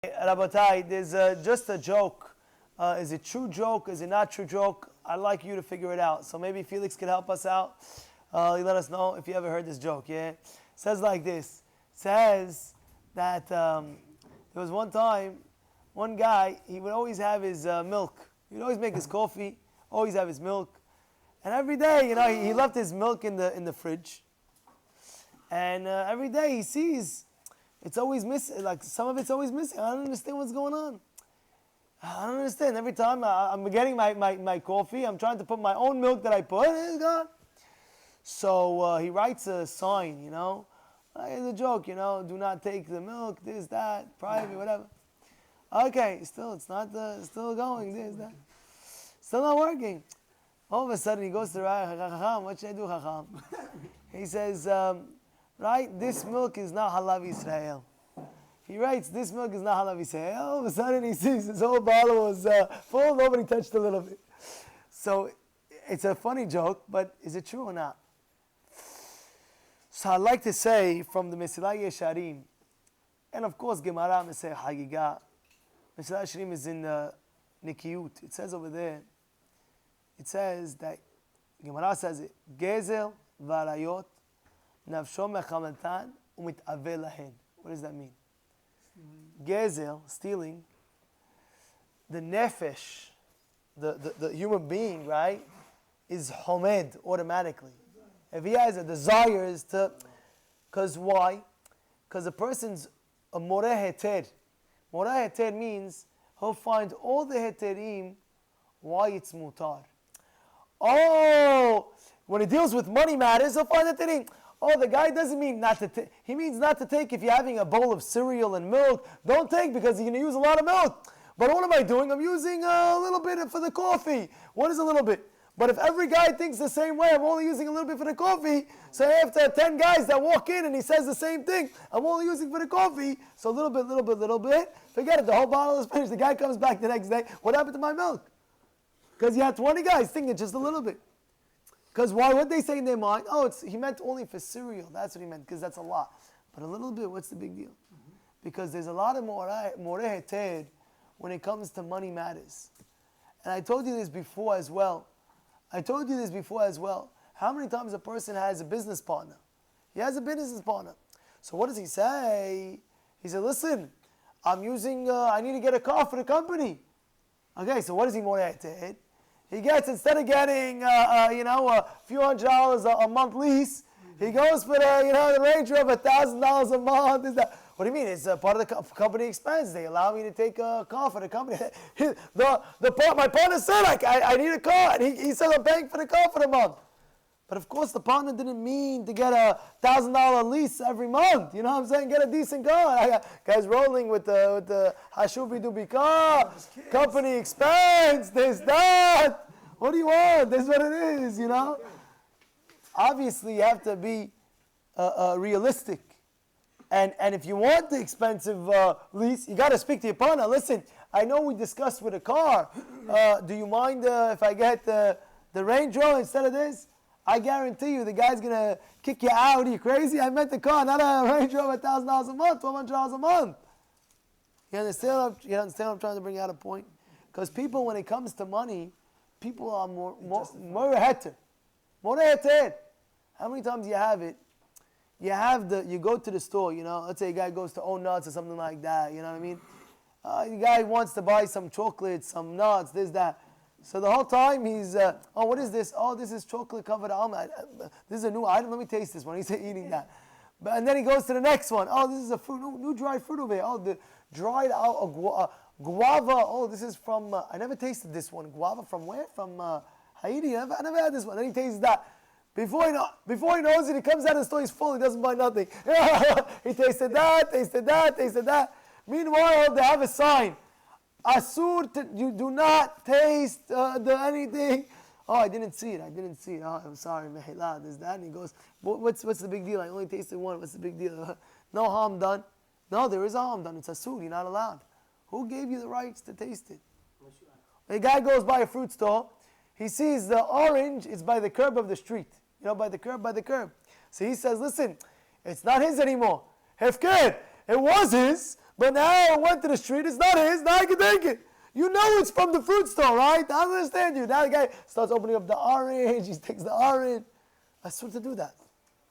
Rabotai, there's just a joke. Is it true joke? Is it not true joke? I'd like you to figure it out. So maybe Felix can help us out. You let us know if you ever heard this joke. Yeah, it says like this. It says that there was one time, one guy, he would always have his milk. He'd always make his coffee, always have his milk, and every day, he left his milk in the fridge. And every day he sees it's always missing. Like some of it's always missing. I don't understand what's going on. I don't understand. Every time I'm getting my coffee, I'm trying to put my own milk that I put, and it's gone. So he writes a sign, it's a joke, do not take the milk, this, that, private, whatever. Okay, still, it's not, still going, this, that. Still not working. All of a sudden he goes to Rabbi Chacham, what should I do, Chacham? He says, right, this milk is not Halav Yisrael. He writes, this milk is not Halav Yisrael. All of a sudden he sees his whole bottle was full, nobody touched a little bit. So it's a funny joke, but is it true or not? So I'd like to say from the Mesilai Yesharim, and of course Gemara Meseh Hagigah, Mesilai Yesharim is in the Nikiyut. It says over there, it says that, Gemara says it, Gezel v'arayot nafsho mechamatan umitave lahen. What does that mean? Gezel, stealing, the nefesh, the human being, right, is homed automatically. If he has a desire is to, because why? Because a person's a moreh heter. Moreh heter means he'll find all the heterim why it's mutar. Oh, when he deals with money matters, he'll find heterim. Oh, the guy doesn't mean not to take. He means not to take if you're having a bowl of cereal and milk. Don't take because you're going to use a lot of milk. But what am I doing? I'm using a little bit for the coffee. What is a little bit? But if every guy thinks the same way, I'm only using a little bit for the coffee. So after 10 guys that walk in and he says the same thing, I'm only using for the coffee. So little bit. Forget it. The whole bottle is finished. The guy comes back the next day. What happened to my milk? Because you had 20 guys thinking just a little bit. Because why would they say in their mind, he meant only for cereal. That's what he meant, because that's a lot. But a little bit, what's the big deal? Because there's a lot of moreh heter when it comes to money matters. And I told you this before as well. How many times a person has a business partner? He has a business partner. So what does he say? He said, listen, I need to get a car for the company. Okay, so what does he moreh heter? He gets, instead of getting, a few $100 a month lease, he goes for the Range Rover, $1,000 a month. Is that? What do you mean? It's part of the company expense. They allow me to take a car for the company. My partner said, I need a car. And he said, I'm paying for the car for the month. But of course, the partner didn't mean to get a $1,000 lease every month. You know what I'm saying? Get a decent car. I got guys rolling with the Hashubi Dubi car, company expense, this, that. What do you want? This is what it is, Obviously, you have to be realistic. And if you want the expensive lease, you got to speak to your partner. Listen, I know we discussed with a car. Do you mind if I get the Range Rover instead of this? I guarantee you the guy's going to kick you out. Are you crazy? I meant the car, not a Range Rover, $1,000 a month, $1,200 a month. You understand what I'm trying to bring out a point? Because people, when it comes to money, people are more heter. Moreh heter. How many times you have it? You go to the store, let's say a guy goes to own nuts or something like that, you know what I mean? The guy wants to buy some chocolates, some nuts, this, that. So the whole time he's, what is this? Oh, this is chocolate covered almond. This is a new item. Let me taste this one. He's eating that. And then he goes to the next one. Oh, this is a fruit, new dried fruit over here. Oh, the dried guava. Oh, this is from, I never tasted this one. Guava from where? From Haiti. I never had this one. Then he tastes that. Before he knows it, he comes out of the store, he's full, he doesn't buy nothing. He tasted that. Meanwhile, they have a sign. Asur, you do not taste anything. Oh, I didn't see it. Oh, I'm sorry, mehila, this, that. And he goes, what's the big deal? I only tasted one. What's the big deal? No harm done. No, there is a harm done. It's asur. You're not allowed. Who gave you the rights to taste it? A guy goes by a fruit store. He sees the orange. It's by the curb of the street. By the curb. So he says, listen, it's not his anymore. Hefker. It was his, But now it went to the street, it's not his, now I can take it. You know it's from the fruit store, right? I understand you. Now the guy starts opening up the orange, he takes the orange. I swear to do that.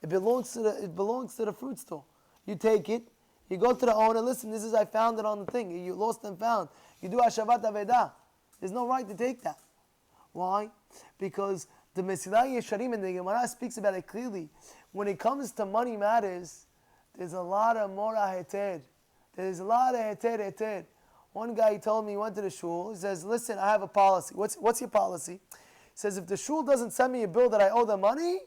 It belongs to the fruit store. You take it, you go to the owner, listen, this is, I found it on the thing. You lost and found. You do Hashavat Avedah. There's no right to take that. Why? Because the Mesilah Yesharim and the Gemara speaks about it clearly. When it comes to money matters, there's a lot of mora heter. There's a lot of heter. One guy, he told me, he went to the shul, he says, listen, I have a policy. What's your policy? He says, if the shul doesn't send me a bill that I owe them money,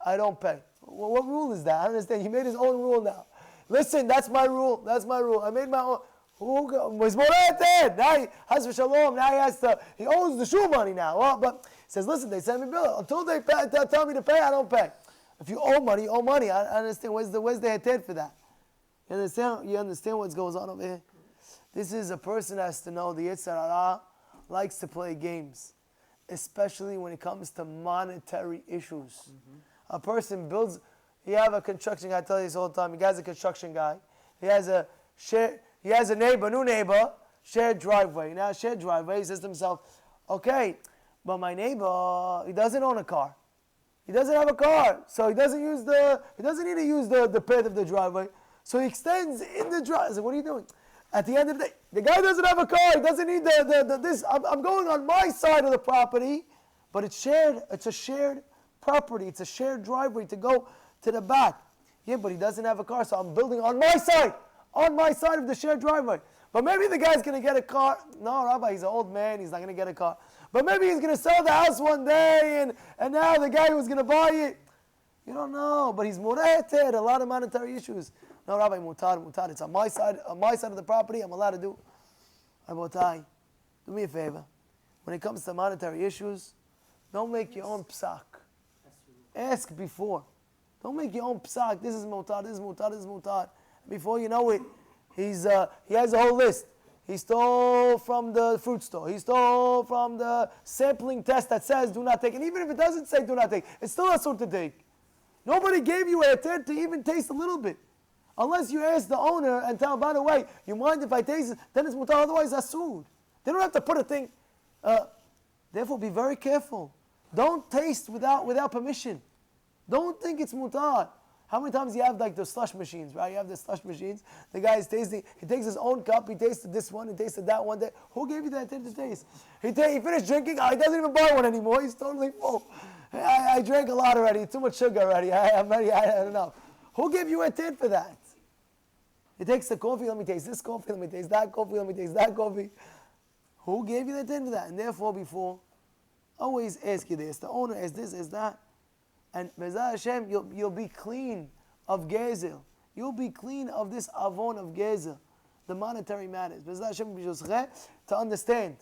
I don't pay. Well, what rule is that? I don't understand. He made his own rule now. Listen, that's my rule. That's my rule. I made my own. Was mora heter. Now he has for shalom. Now he owes the shul money now. Well, but he says, listen, they send me a bill. Until they tell me to pay, I don't pay. If you owe money, you owe money. I understand. Where's the heter for that? You understand what goes on over here? This is a person that has to know the Yetzer Hara likes to play games, especially when it comes to monetary issues. Mm-hmm. A person builds, you have a construction guy, I tell you this all the time, the guy's a construction guy, he has a new neighbor, shared driveway. Now shared driveway, he says to himself, okay, but my neighbor, he doesn't own a car. He doesn't have a car, so he doesn't need to use the path of the driveway. So he extends in the driveway. I said, what are you doing? At the end of the day, the guy doesn't have a car. He doesn't need this. I'm going on my side of the property, but it's shared. It's a shared property. It's a shared driveway to go to the back. Yeah, but he doesn't have a car, so I'm building on my side of the shared driveway. But maybe the guy's going to get a car. No, Rabbi, he's an old man. He's not going to get a car. But maybe he's going to sell the house one day, and now the guy who's going to buy it, you don't know. But he's mureted, a lot of monetary issues. No, Rabbi, mutar. It's on my side of the property. I'm allowed to do. Rabotai, do me a favor. When it comes to monetary issues, don't make your own psak. Ask before. Don't make your own psak. This is mutar. This is mutar. This is mutar. Before you know it, he has a whole list. He stole from the fruit store. He stole from the sampling test that says do not take. And even if it doesn't say do not take, it's still asur to take. Nobody gave you a heter to even taste a little bit. Unless you ask the owner and tell him, by the way, you mind if I taste it? Then it's mutar, otherwise asur. They don't have to put a thing. Therefore, be very careful. Don't taste without permission. Don't think it's mutar. How many times you have like the slush machines, right? You have the slush machines. The guy is tasting. He takes his own cup. He tasted this one. He tasted that one. Who gave you that to taste? He finished drinking. He doesn't even buy one anymore. He's totally full. I drank a lot already. Too much sugar already. I'm ready. I had enough. Who gave you a tit for that? He takes the coffee. Let me taste this coffee. Let me taste that coffee. Let me taste that coffee. Who gave you the tit for that? And therefore, before, always ask you this. The owner asks this, asks that. And Bezrat Hashem, you'll be clean of gezel. You'll be clean of this avon of gezel. The monetary matters. Bezrat Hashem, to understand